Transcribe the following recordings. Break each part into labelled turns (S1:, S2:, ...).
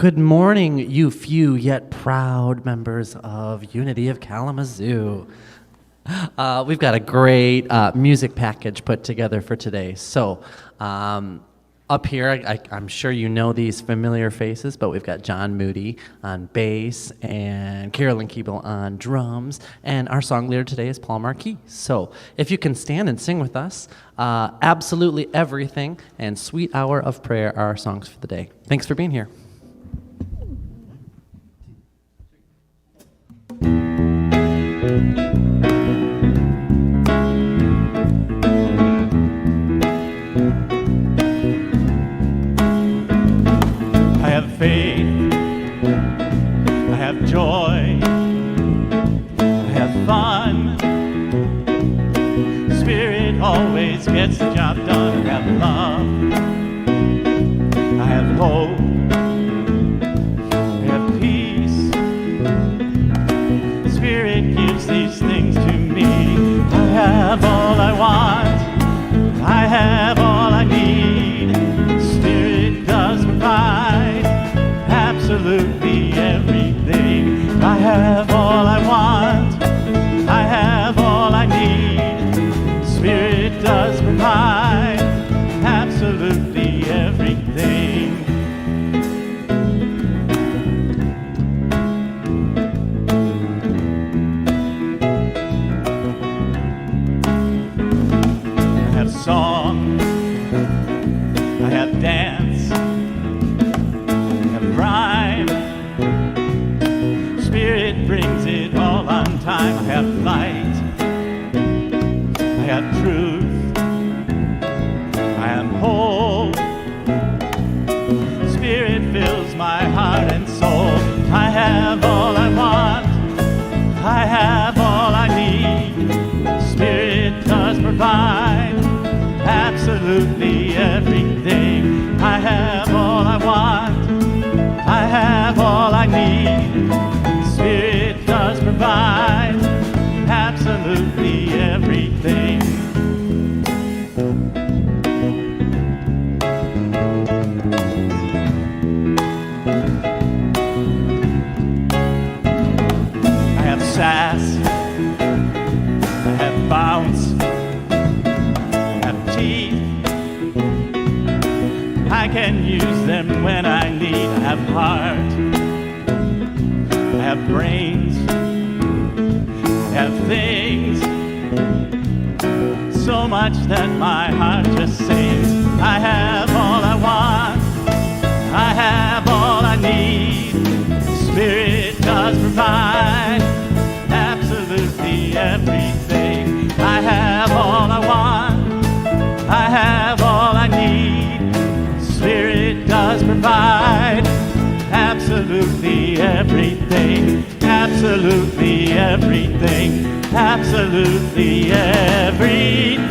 S1: Good morning, you few yet proud members of Unity of Kalamazoo. We've got a great music package put together for today. So up here, I'm sure you know these familiar faces, but we've got John Moody on bass and Carolyn Keeble on drums, and our song leader today is Paul Marquis. So if you can stand and sing with us, Absolutely Everything and Sweet Hour of Prayer are our songs for the day. Thanks for being here.
S2: I have faith, I have joy, I have fun. Spirit always gets the job done. I have love, I have hope, I have peace. Spirit gives these things to me. I have all I want, I have all I need. Spirit does provide absolutely everything. I have all I want, I have all I need. Spirit does provide absolutely everything. I have song, I have dance, I have rhyme. Spirit brings it all on time. I have light, I have truth, I am whole. Spirit fills my heart and soul. I have all I want, I have all I need. Spirit does provide absolutely everything. I have all I want, I have all I need. Spirit does provide absolutely everything. I have sass, I have bounce, I have teeth. I can use them when I need. I have heart, I have brains, I have things, so much that my heart just sings. I have all I want, I have all I need. Spirit does provide absolutely everything. I have all I want, I have all I need. Spirit does provide absolutely everything, absolutely everything, absolutely everything.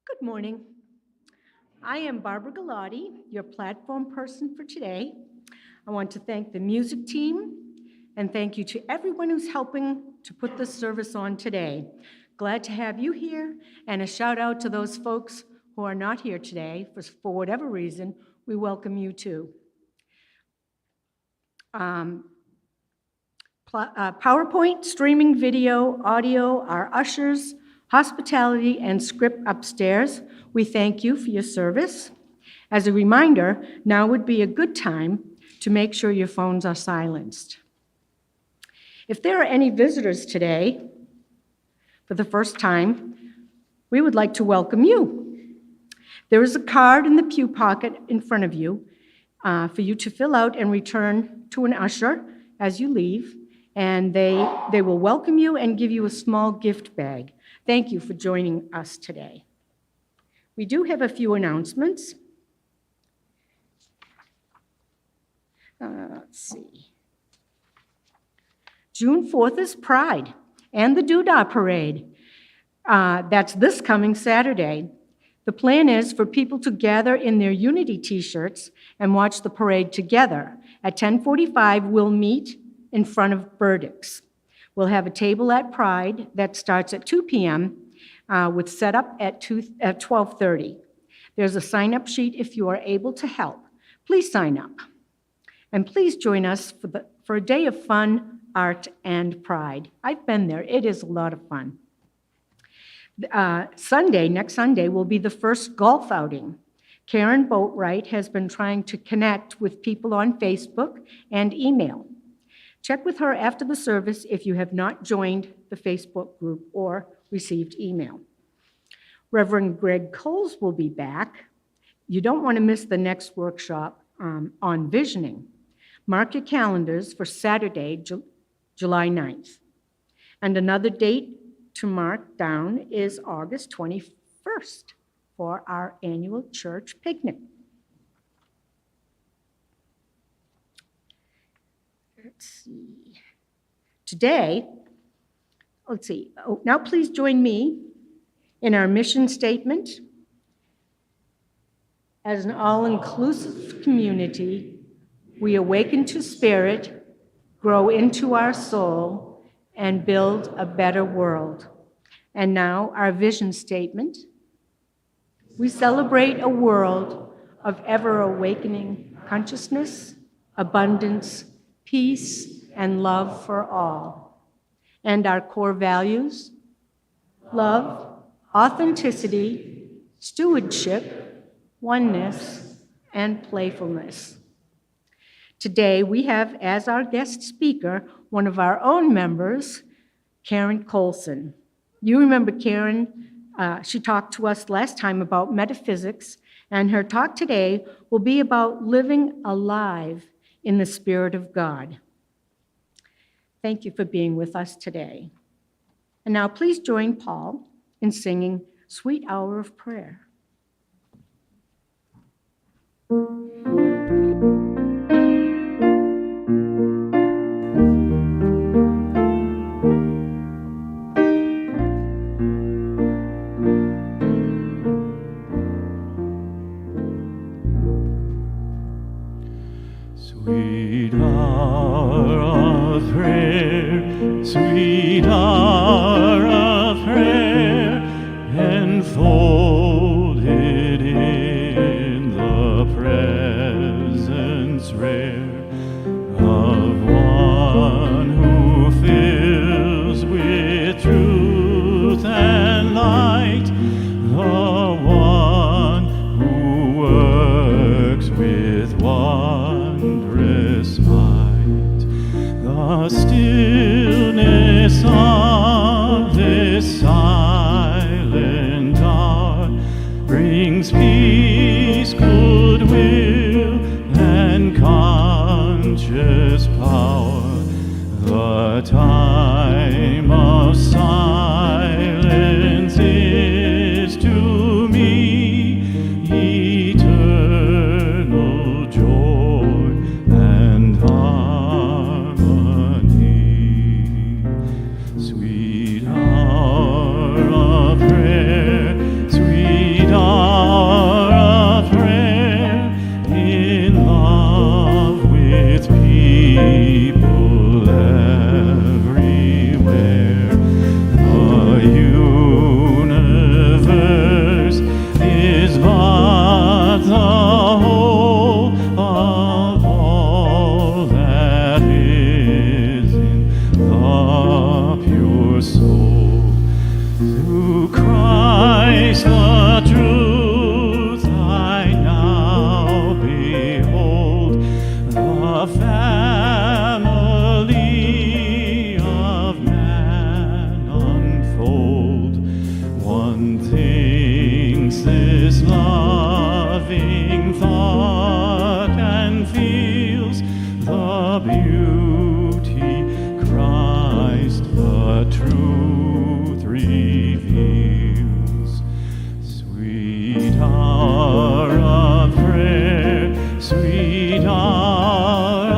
S3: Good morning. I am Barbara Galati, your platform person for today. I want to thank the music team and thank you to everyone who's helping to put this service on today. Glad to have you here, and a shout out to those folks who are not here today for whatever reason. We welcome you too. PowerPoint, streaming video, audio, our ushers, hospitality, and script upstairs. We thank you for your service. As a reminder, now would be a good time to make sure your phones are silenced. If there are any visitors today for the first time, we would like to welcome you. There is a card in the pew pocket in front of you for you to fill out and return to an usher as you leave, and they will welcome you and give you a small gift bag. Thank you for joining us today. We do have a few announcements. Let's see. June 4th is Pride and the Doodah Parade. That's this coming Saturday. The plan is for people to gather in their Unity t-shirts and watch the parade together. At 10:45, we'll meet in front of Burdick's. We'll have a table at Pride that starts at 2 p.m. With setup at 12:30. There's a sign-up sheet if you are able to help. Please sign up. And please join us for a day of fun, art, and pride. I've been there. It is a lot of fun. Next Sunday, will be the first golf outing. Karen Boatwright has been trying to connect with people on Facebook and email. Check with her after the service if you have not joined the Facebook group or received email. Reverend Greg Coles will be back. You don't want to miss the next workshop on visioning. Mark your calendars for Saturday, July 9th. And another date to mark down is August 21st for our annual church picnic. Let's see. Today, now please join me in our mission statement. As an all-inclusive community, we awaken to spirit, grow into our soul, and build a better world. And now our vision statement. We celebrate a world of ever-awakening consciousness, abundance, peace, and love for all. And our core values: love, authenticity, stewardship, oneness, and playfulness. Today, we have as our guest speaker one of our own members, Karen Coulson. You remember Karen, she talked to us last time about metaphysics, and her talk today will be about living alive in the Spirit of God. Thank you for being with us today. And now please join Paul in singing Sweet Hour of Prayer.
S2: Sweet hour of prayer, sweet hour of prayer, enfolded in the presence rare of one who fills with truth and light, the one who works with wondrous might. The stillness of this silent hour brings peace, goodwill, and conscious power. The time of silence is to me eternal joy and harmony. Sweet hour of prayer, sweet hour of prayer, in love with people everywhere. The universe is but the whole of all that is in the pure soul. Through Christ the truth I now behold, the family of man unfold. One thinks this loving thought and feels the beauty Christ the truth reveals. Sweet hour of prayer, sweet hour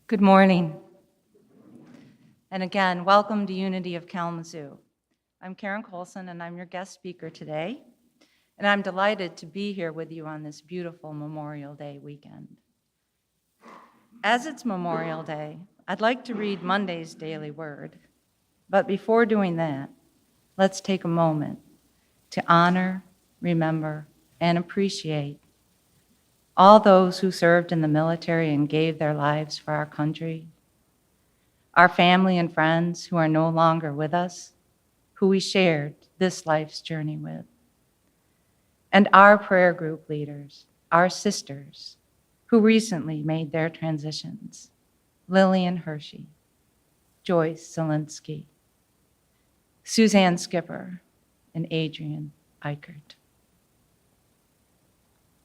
S4: Good morning. And again, welcome to Unity of Kalamazoo. I'm Karen Coulson, and I'm your guest speaker today. And I'm delighted to be here with you on this beautiful Memorial Day weekend. As it's Memorial Day, I'd like to read Monday's Daily Word. But before doing that, let's take a moment to honor, remember, and appreciate all those who served in the military and gave their lives for our country, our family and friends who are no longer with us, who we shared this life's journey with, and our prayer group leaders, our sisters, who recently made their transitions, Lillian Hershey, Joyce Zelinsky, Suzanne Skipper, and Adrian Eichert.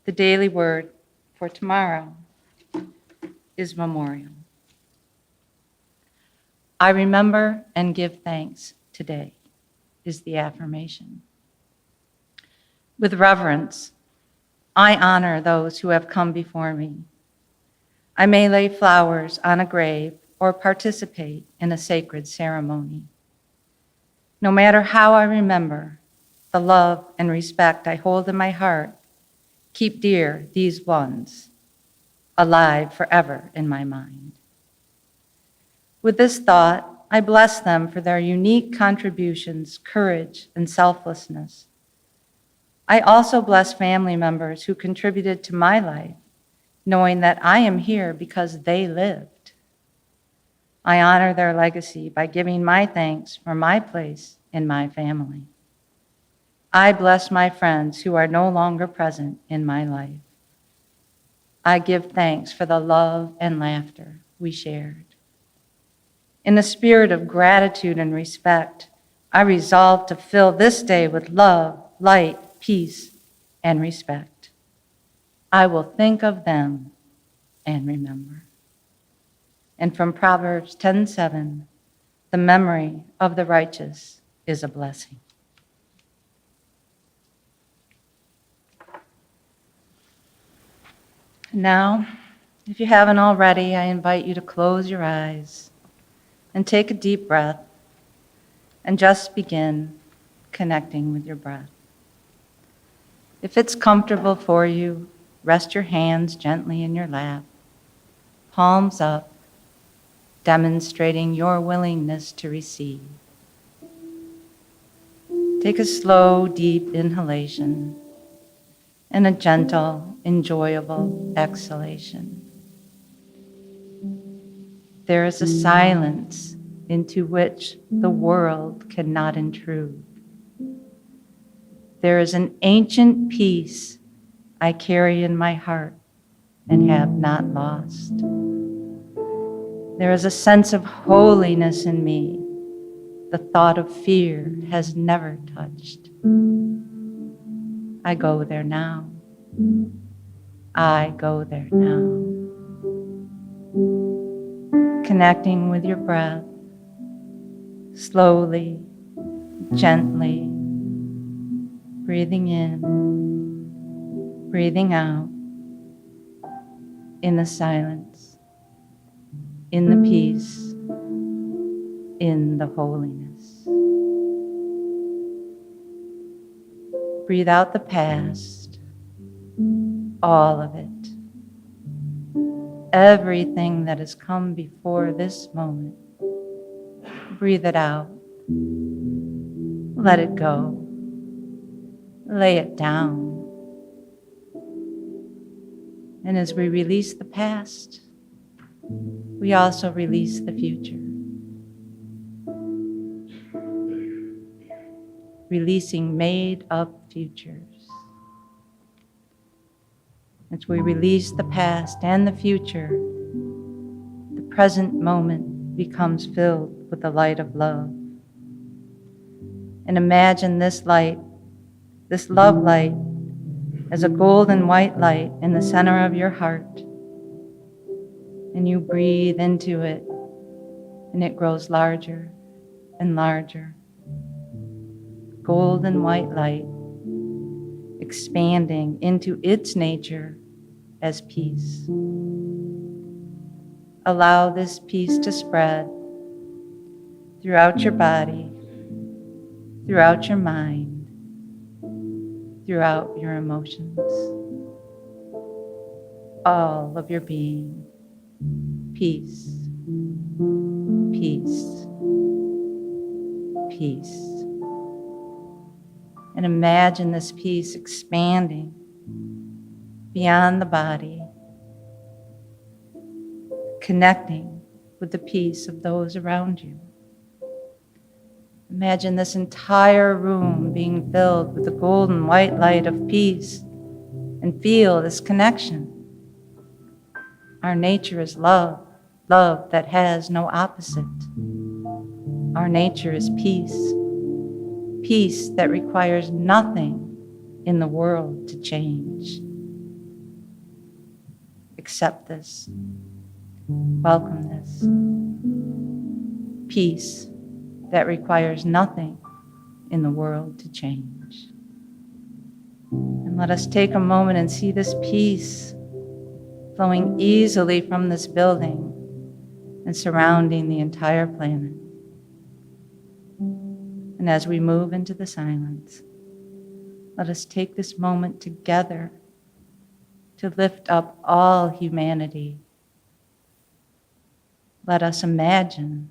S4: The daily word for tomorrow is memorial. I remember and give thanks today is the affirmation. With reverence, I honor those who have come before me. I may lay flowers on a grave or participate in a sacred ceremony. No matter how I remember, the love and respect I hold in my heart keep dear these ones, alive forever in my mind. With this thought, I bless them for their unique contributions, courage, and selflessness. I also bless family members who contributed to my life, knowing that I am here because they lived. I honor their legacy by giving my thanks for my place in my family. I bless my friends who are no longer present in my life. I give thanks for the love and laughter we shared. In the spirit of gratitude and respect, I resolve to fill this day with love, light, peace, and respect. I will think of them and remember. And from Proverbs 10:7, the memory of the righteous is a blessing. Now, if you haven't already, I invite you to close your eyes and take a deep breath and just begin connecting with your breath. If it's comfortable for you, rest your hands gently in your lap, palms up, demonstrating your willingness to receive. Take a slow, deep inhalation and a gentle, enjoyable exhalation. There is a silence into which the world cannot intrude. There is an ancient peace I carry in my heart and have not lost. There is a sense of holiness in me the thought of fear has never touched. I go there now. I go there now. Connecting with your breath, slowly, gently, breathing in, breathing out, in the silence, in the peace, in the holiness. Breathe out the past, all of it. Everything that has come before this moment. Breathe it out. Let it go. Lay it down. And as we release the past, we also release the future. Releasing made-up futures. As we release the past and the future, the present moment becomes filled with the light of love. And imagine this light, this love light, as a golden white light in the center of your heart. And you breathe into it, and it grows larger and larger. Golden white light, expanding into its nature as peace. allow this peace to spread throughout your body, throughout your mind, throughout your emotions, all of your being. Peace, peace, peace. And imagine this peace expanding beyond the body, connecting with the peace of those around you. Imagine this entire room being filled with the golden white light of peace, and feel this connection. Our nature is love, love that has no opposite. Our nature is peace, peace that requires nothing in the world to change. Accept this. Welcome this. Peace that requires nothing in the world to change. And let us take a moment and see this peace flowing easily from this building and surrounding the entire planet. And as we move into the silence, let us take this moment together to lift up all humanity. Let us imagine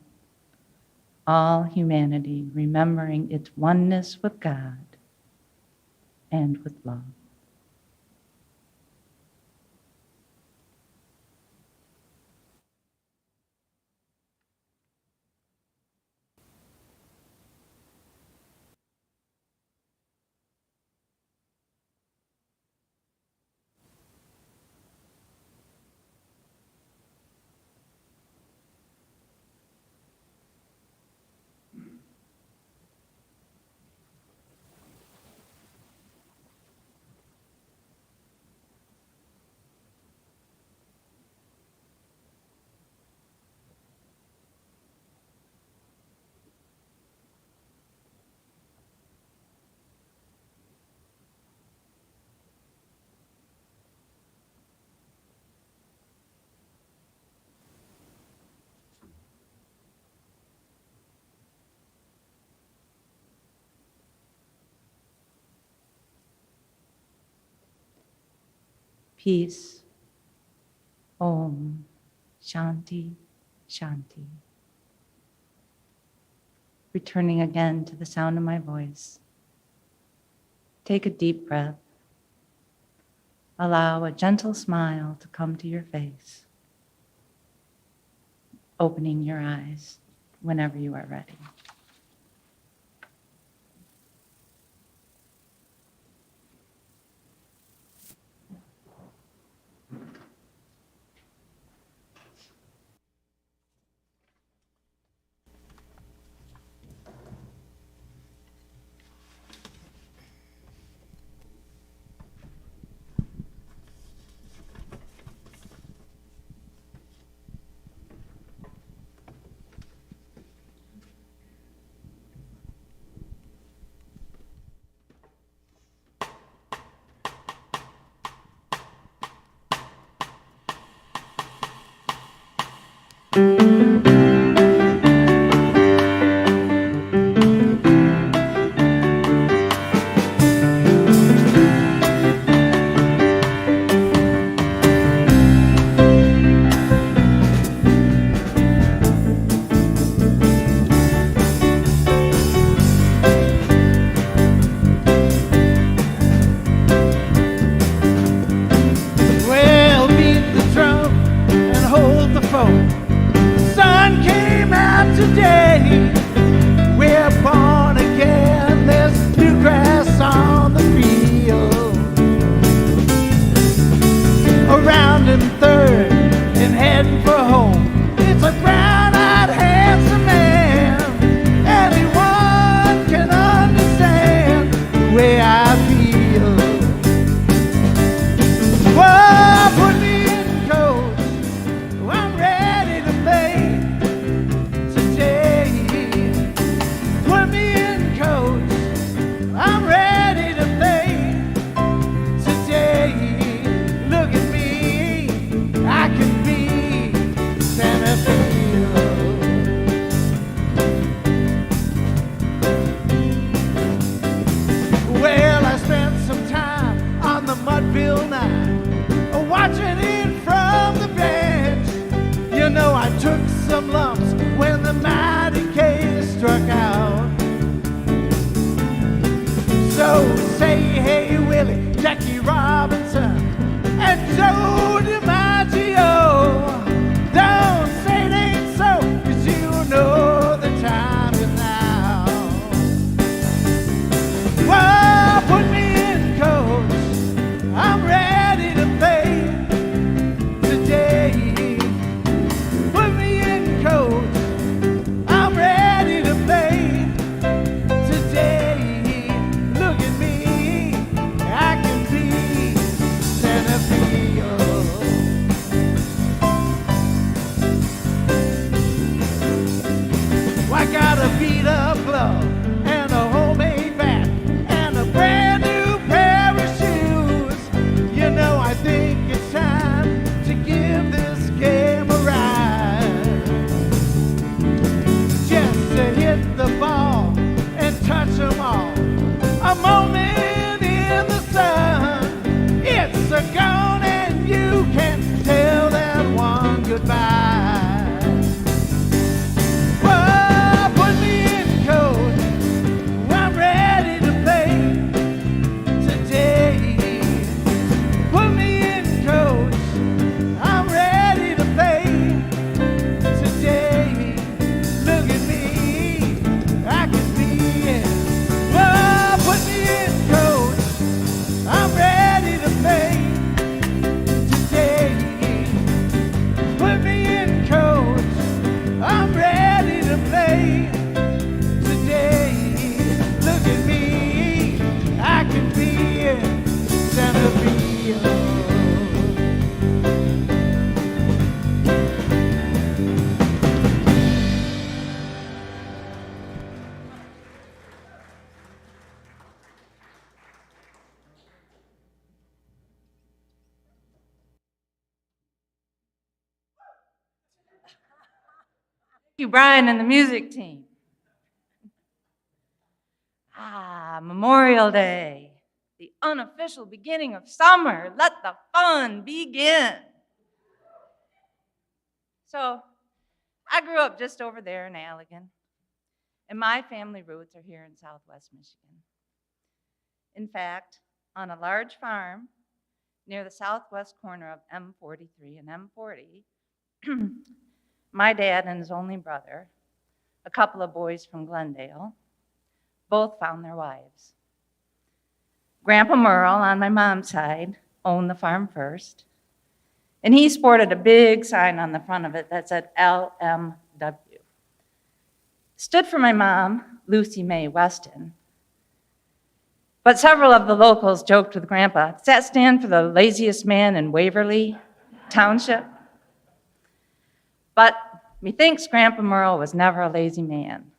S4: all humanity remembering its oneness with God and with love. Peace. Om. Shanti. Shanti. Returning again to the sound of my voice. Take a deep breath. Allow a gentle smile to come to your face. Opening your eyes whenever you are ready. you, Brian, and the music team. Memorial Day, the unofficial beginning of summer. Let the fun begin. So, I grew up just over there in Allegan, and my family roots are here in Southwest Michigan. In fact, on a large farm near the southwest corner of M43 and M40, my dad and his only brother, a couple of boys from Glendale, both found their wives. Grandpa Merle, on my mom's side, owned the farm first, and he sported a big sign on the front of it that said LMW. Stood for my mom, Lucy Mae Weston, but several of the locals joked with Grandpa, does that stand for the laziest man in Waverly Township? But methinks Grandpa Merle was never a lazy man.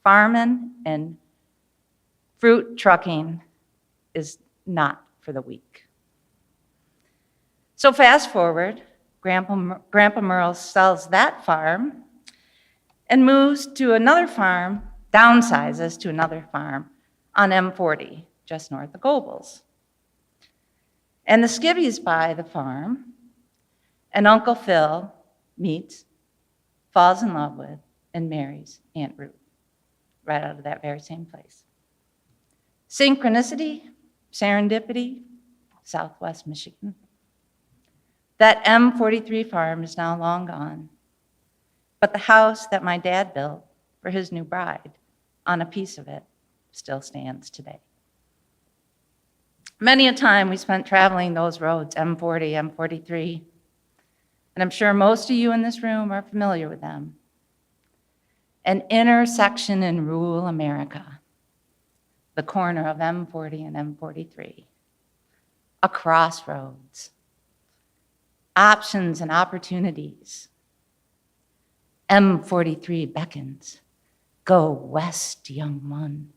S4: Farming and fruit trucking is not for the weak. So fast forward, Grandpa Merle sells that farm and moves to another farm, downsizes to another farm on M40, just north of Gobles. And the skivvies buy the farm, and Uncle Phil meets, falls in love with, and marries Aunt Ruth, right out of that very same place. Synchronicity, serendipity, Southwest Michigan. That M43 farm is now long gone, but the house that my dad built for his new bride, on a piece of it, still stands today. Many a time we spent traveling those roads, M40, M43, and I'm sure most of you in this room are familiar with them. An intersection in rural America, the corner of M40 and M43, a crossroads, options and opportunities. M43 beckons, go west, young one.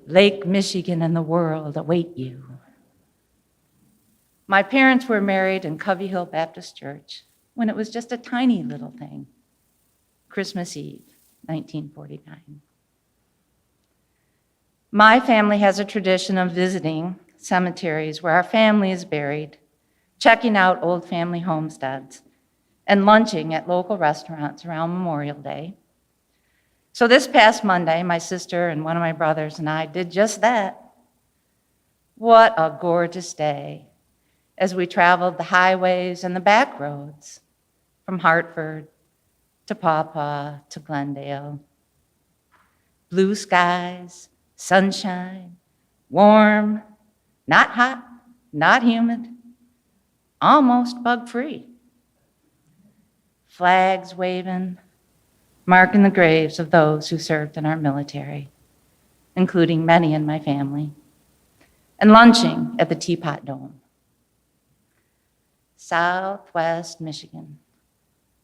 S4: Lake Michigan and the world await you. My parents were married in Covey Hill Baptist Church when it was just a tiny little thing. Christmas Eve, 1949. My family has a tradition of visiting cemeteries where our family is buried, checking out old family homesteads, and lunching at local restaurants around Memorial Day. So this past Monday, my sister and one of my brothers and I did just that. What a gorgeous day as we traveled the highways and the back roads from Hartford to Pawpaw to Glendale. Blue skies, sunshine, warm, not hot, not humid, almost bug-free. Flags waving, marking the graves of those who served in our military, including many in my family, and lunching at the Teapot Dome. Southwest Michigan,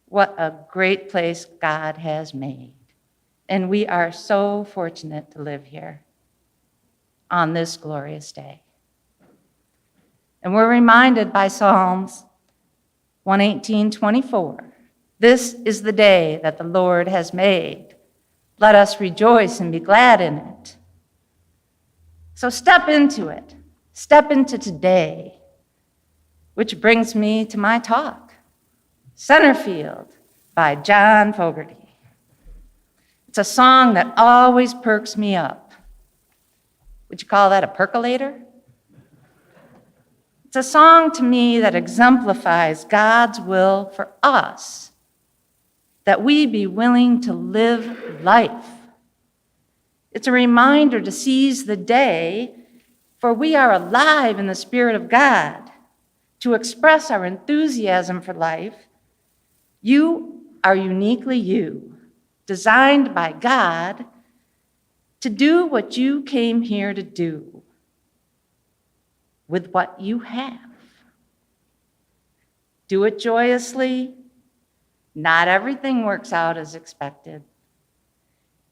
S4: what a great place God has made, and we are so fortunate to live here on this glorious day. And we're reminded by Psalms 118:24, this is the day that the Lord has made. Let us rejoice and be glad in it. So step into it. Step into today. Which brings me to my talk, Centerfield by John Fogerty. It's a song that always perks me up. Would you call that a percolator? It's a song to me that exemplifies God's will for us, that we be willing to live life. It's a reminder to seize the day, for we are alive in the Spirit of God, to express our enthusiasm for life. You are uniquely you, designed by God to do what you came here to do with what you have. Do it joyously. Not everything works out as expected.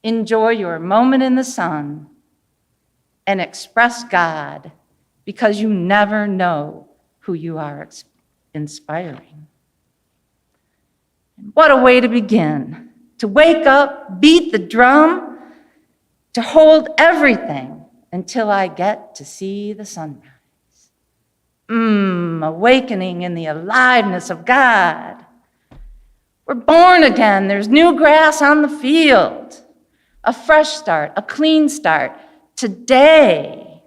S4: Enjoy your moment in the sun and express God, because you never know who you are inspiring. What a way to begin. To wake up, beat the drum, to hold everything until I get to see the sunrise. Awakening in the aliveness of God. We're born again. There's new grass on the field. A fresh start, a clean start. Today,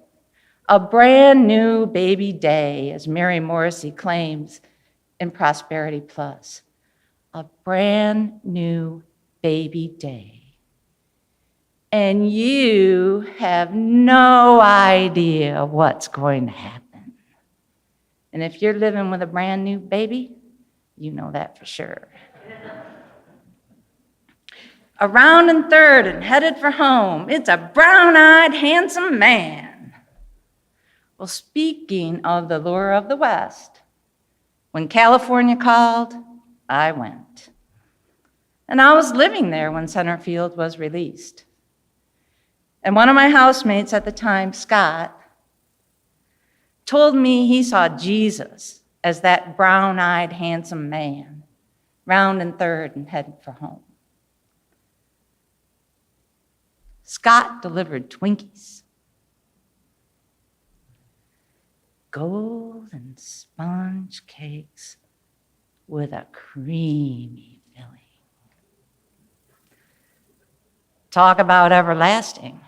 S4: a brand new baby day, as Mary Morrissey claims in Prosperity Plus. A brand new baby day. And you have no idea what's going to happen. And if you're living with a brand new baby, you know that for sure. Around in third and headed for home, it's a brown-eyed, handsome man. Well, speaking of the lure of the West, when California called, I went. And I was living there when Centerfield was released. And one of my housemates at the time, Scott, told me he saw Jesus as that brown-eyed, handsome man, round in third and headed for home. Scott delivered Twinkies. Golden sponge cakes with a creamy filling. Talk about everlasting.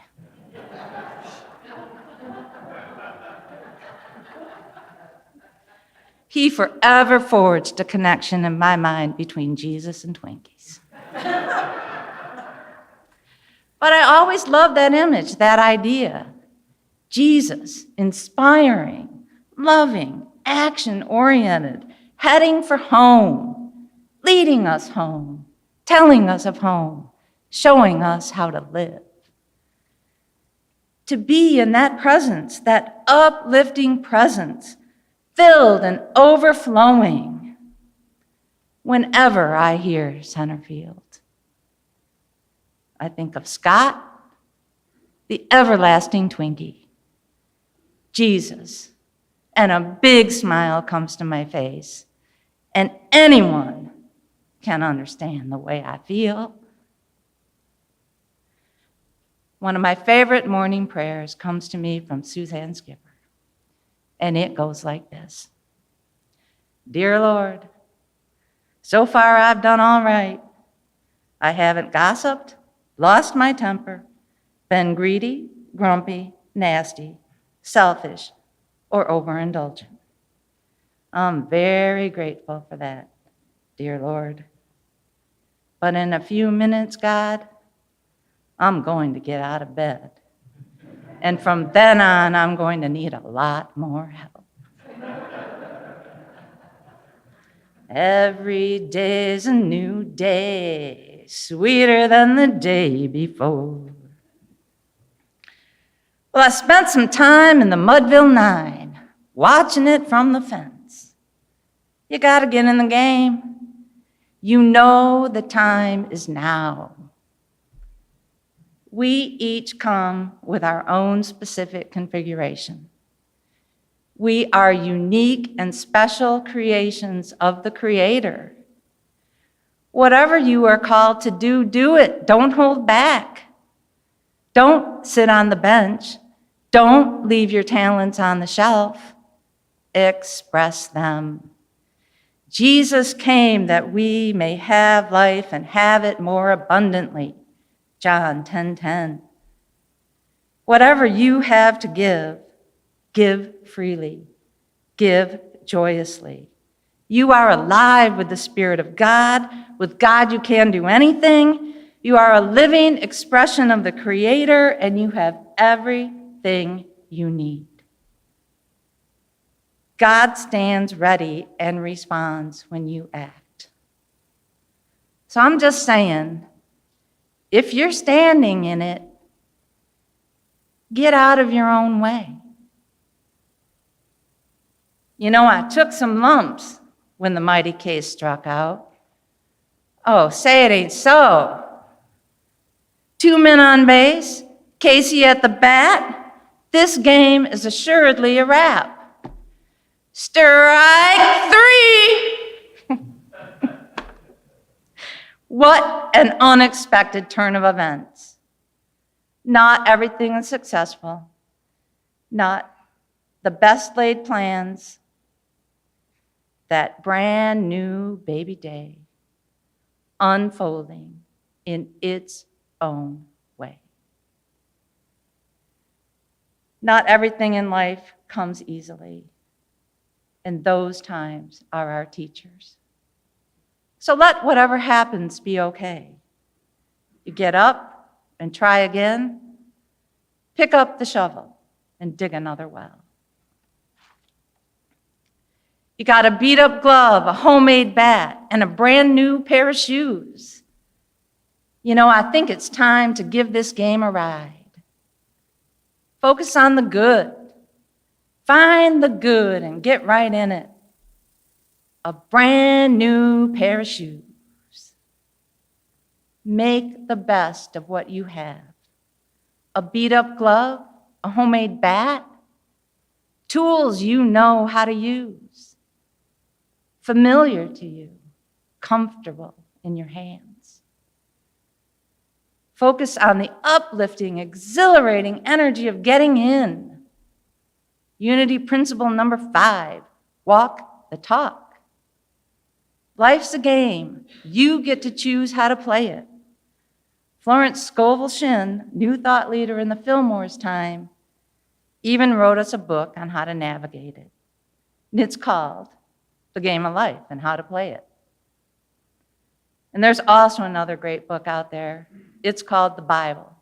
S4: He forever forged a connection in my mind between Jesus and Twinkies. But I always loved that image, that idea. Jesus, inspiring, loving, action-oriented, heading for home, leading us home, telling us of home, showing us how to live. To be in that presence, that uplifting presence, filled and overflowing whenever I hear Centerfield. I think of Scott, the everlasting Twinkie, Jesus, and a big smile comes to my face, and anyone can understand the way I feel. One of my favorite morning prayers comes to me from Suzanne Skipper. And it goes like this. Dear Lord, so far I've done all right. I haven't gossiped, lost my temper, been greedy, grumpy, nasty, selfish, or overindulgent. I'm very grateful for that, dear Lord. But in a few minutes, God, I'm going to get out of bed. And from then on, I'm going to need a lot more help. Every day's a new day, sweeter than the day before. Well, I spent some time in the Mudville 9, watching it from the fence. You gotta get in the game. You know the time is now. We each come with our own specific configuration. We are unique and special creations of the Creator. Whatever you are called to do, do it. Don't hold back. Don't sit on the bench. Don't leave your talents on the shelf. Express them. Jesus came that we may have life and have it more abundantly. John 10:10. Whatever you have to give, give freely. Give joyously. You are alive with the Spirit of God. With God, you can do anything. You are a living expression of the Creator, and you have everything you need. God stands ready and responds when you act. So I'm just saying, if you're standing in it, get out of your own way. You know, I took some lumps when the mighty case struck out. Oh, say it ain't so. 2 men on base, Casey at the bat. This game is assuredly a wrap. Strike 3! What an unexpected turn of events. Not everything is successful, not the best laid plans. That brand new baby day unfolding in its own way. Not everything in life comes easily, and those times are our teachers. So let whatever happens be okay. You get up and try again, pick up the shovel and dig another well. You got a beat-up glove, a homemade bat, and a brand new pair of shoes. You know, I think it's time to give this game a ride. Focus on the good. Find the good and get right in it. A brand new pair of shoes. Make the best of what you have. A beat-up glove, a homemade bat, tools you know how to use. Familiar to you, comfortable in your hands. Focus on the uplifting, exhilarating energy of getting in. Unity principle number 5, walk the talk. Life's a game. You get to choose how to play it. Florence Scovel Shinn, new thought leader in the Fillmore's time, even wrote us a book on how to navigate it. And it's called The Game of Life and How to Play It. And there's also another great book out there. It's called the Bible,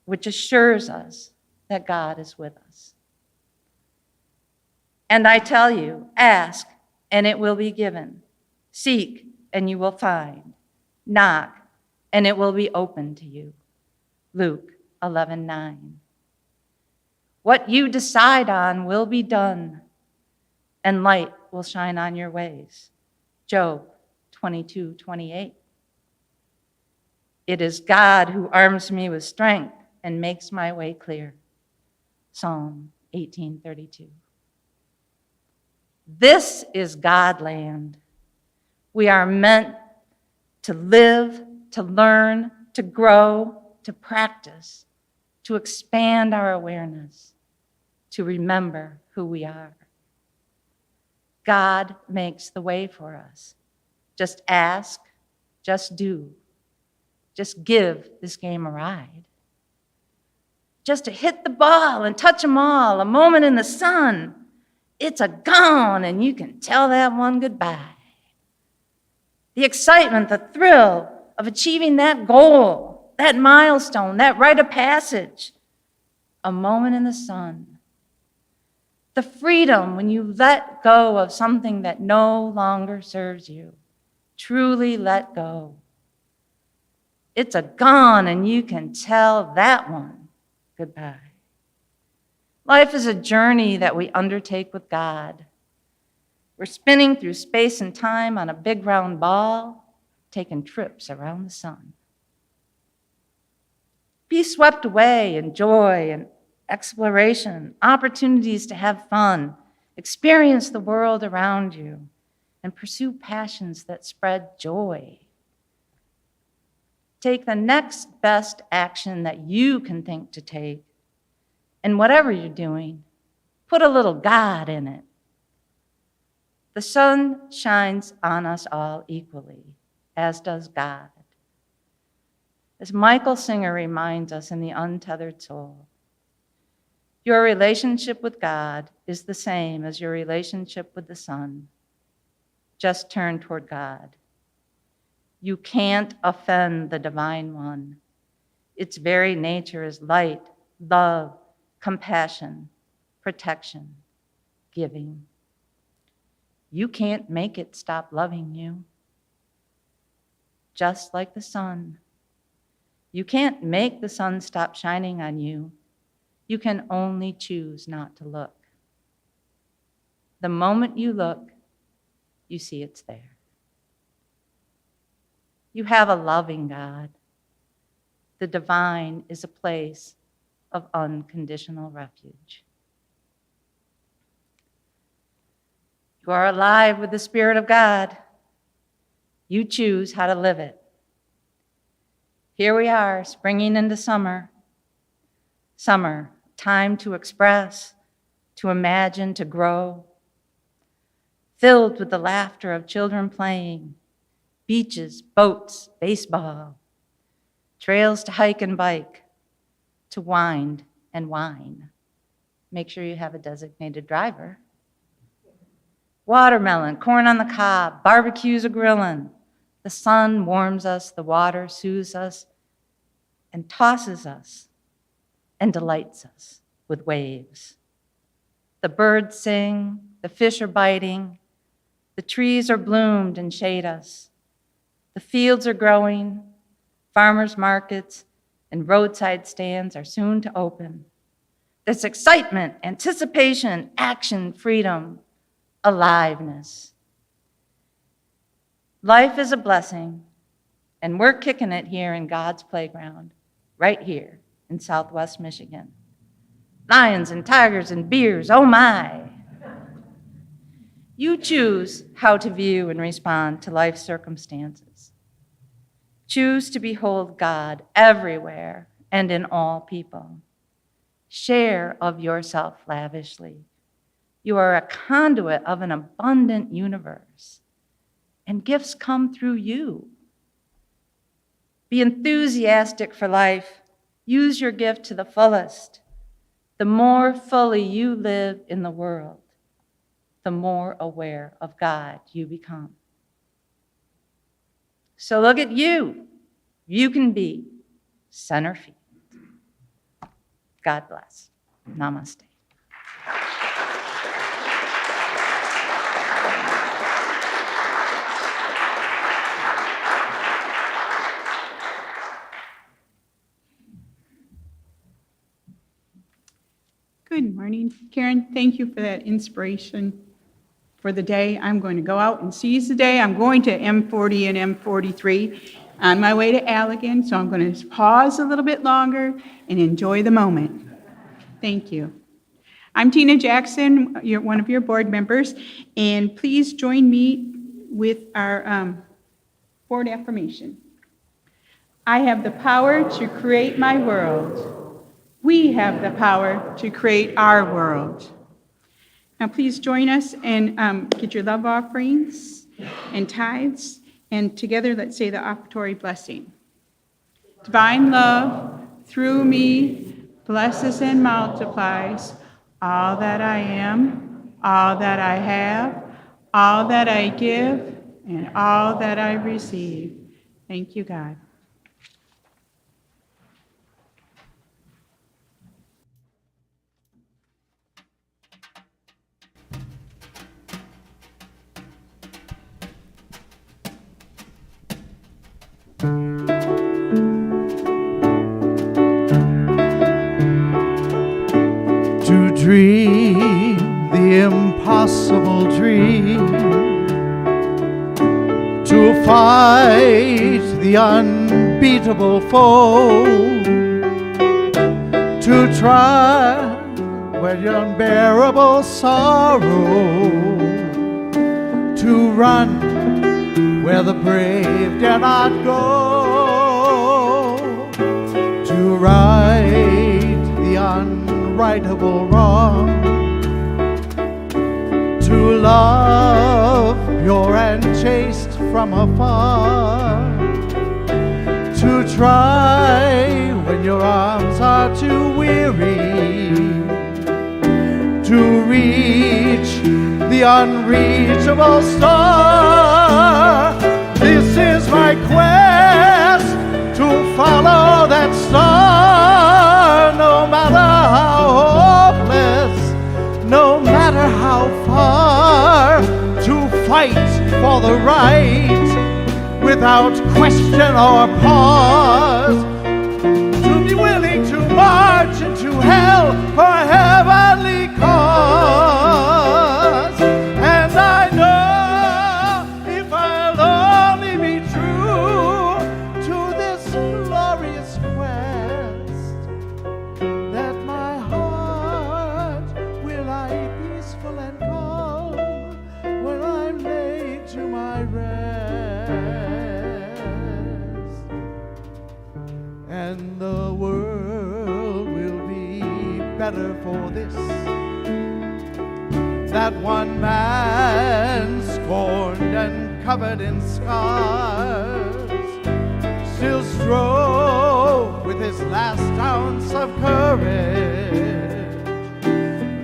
S4: which assures us that God is with us. And I tell you, ask and it will be given. Seek and you will find. Knock and it will be open to you. Luke 11:9. What you decide on will be done, and light will shine on your ways. Job 22:28. It is God who arms me with strength and makes my way clear. Psalm 18:32. This is Godland. We are meant to live, to learn, to grow, to practice, to expand our awareness, to remember who we are. God makes the way for us. Just ask, just do. Just give this game a ride. Just to hit the ball and touch them all, a moment in the sun, it's a gone and you can tell that one goodbye. The excitement, the thrill of achieving that goal, that milestone, that rite of passage, a moment in the sun. The freedom when you let go of something that no longer serves you. Truly let go. It's a gone and you can tell that one goodbye. Life is a journey that we undertake with God. We're spinning through space and time on a big round ball, taking trips around the sun. Be swept away in joy and exploration, opportunities to have fun, experience the world around you, and pursue passions that spread joy. Take the next best action that you can think to take, and whatever you're doing, put a little God in it. The sun shines on us all equally, as does God. As Michael Singer reminds us in The Untethered Soul, your relationship with God is the same as your relationship with the sun. Just turn toward God. You can't offend the Divine One. Its very nature is light, love, compassion, protection, giving. You can't make it stop loving you. Just like the sun. You can't make the sun stop shining on you. You can only choose not to look. The moment you look, you see it's there. You have a loving God. The divine is a place of unconditional refuge. You are alive with the Spirit of God. You choose how to live it. Here we are, springing into summer. Summer, time to express, to imagine, to grow. Filled with the laughter of children playing, beaches, boats, baseball, trails to hike and bike, to wind and wine. Make sure you have a designated driver. Watermelon, corn on the cob, barbecues a grillin'. The sun warms us, the water soothes us, and tosses us, and delights us with waves. The birds sing, the fish are biting, the trees are bloomed and shade us. The fields are growing, farmers' markets and roadside stands are soon to open. There's excitement, anticipation, action, freedom, aliveness. Life is a blessing, and we're kicking it here in God's playground, right here in Southwest Michigan. Lions and tigers and bears, oh my. You choose how to view and respond to life's circumstances. Choose to behold God everywhere and in all people. Share of yourself lavishly. You are a conduit of an abundant universe, and gifts come through you. Be enthusiastic for life. Use your gift to the fullest. The more fully you live in the world, the more aware of God you become. So look at you. You can be center field. God bless. Namaste.
S5: Good morning, Karen. Thank you for that inspiration for the day. I'm going to go out and seize the day. I'm going to M40 and M43 on my way to Allegan, so I'm going to pause a little bit longer and enjoy the moment. Thank you. I'm Tina Jackson, one of your board members, and please join me with our board affirmation. I have the power to create my world. We have the power to create our world. Now please join us and get your love offerings and tithes, and together let's say the offertory blessing. Divine love through me blesses and multiplies all that I am, all that I have, all that I give, and all that I receive. Thank you, God.
S2: To dream the impossible dream, to fight the unbeatable foe, to try with unbearable sorrow, to run where the brave dare not go, to right the unrightable wrong, to love pure and chaste from afar, to try when your arms are too weary, to reach the unreachable star. This is my quest, to follow that star, no matter how hopeless, no matter how far, to fight for the right without question or pause, to be willing to march into hell for a heavenly cause. And I know if I'll only be true to this glorious quest, that my heart will lie peaceful and calm when I'm laid to my rest.
S6: better for this, that one man scorned and covered in scars still strove with his last ounce of courage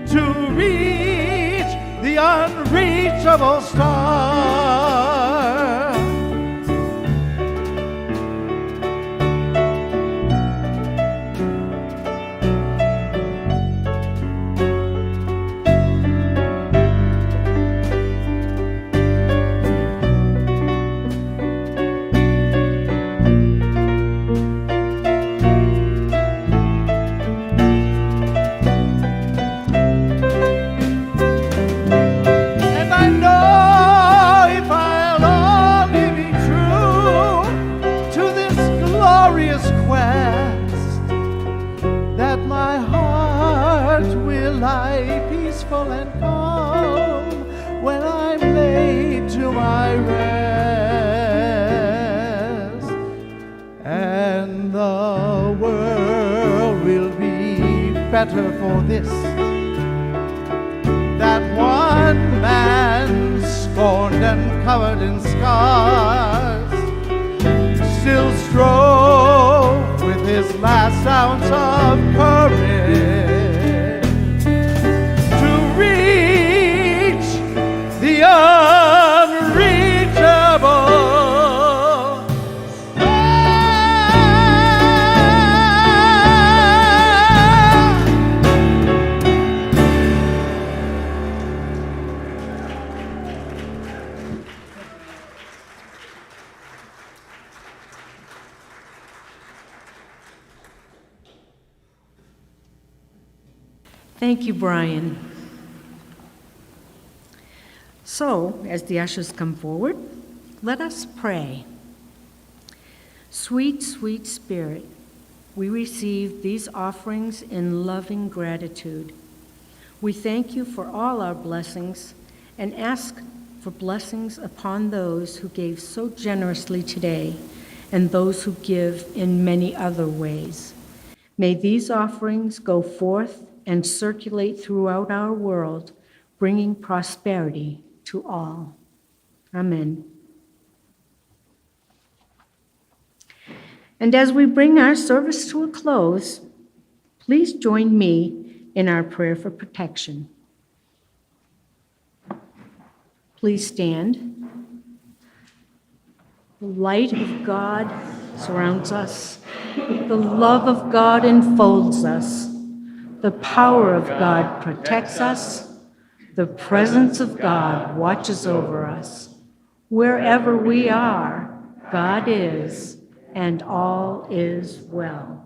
S6: to reach the unreachable star. And calm when I'm laid to my rest, and the world will be better for this, that one man scorned and covered in scars still strove with his last ounce of courage the unreachable
S3: Thank you, Brian. So, as the ushers come forward, let us pray. Sweet, sweet Spirit, we receive these offerings in loving gratitude. We thank you for all our blessings and ask for blessings upon those who gave so generously today and those who give in many other ways. May these offerings go forth and circulate throughout our world, bringing prosperity to all. Amen. And as we bring our service to a close, please join me in our prayer for protection. Please stand. The light of God surrounds us. The love of God enfolds us. The power of God protects us. The presence of God watches over us. Wherever we are, God is, and all is well.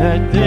S2: that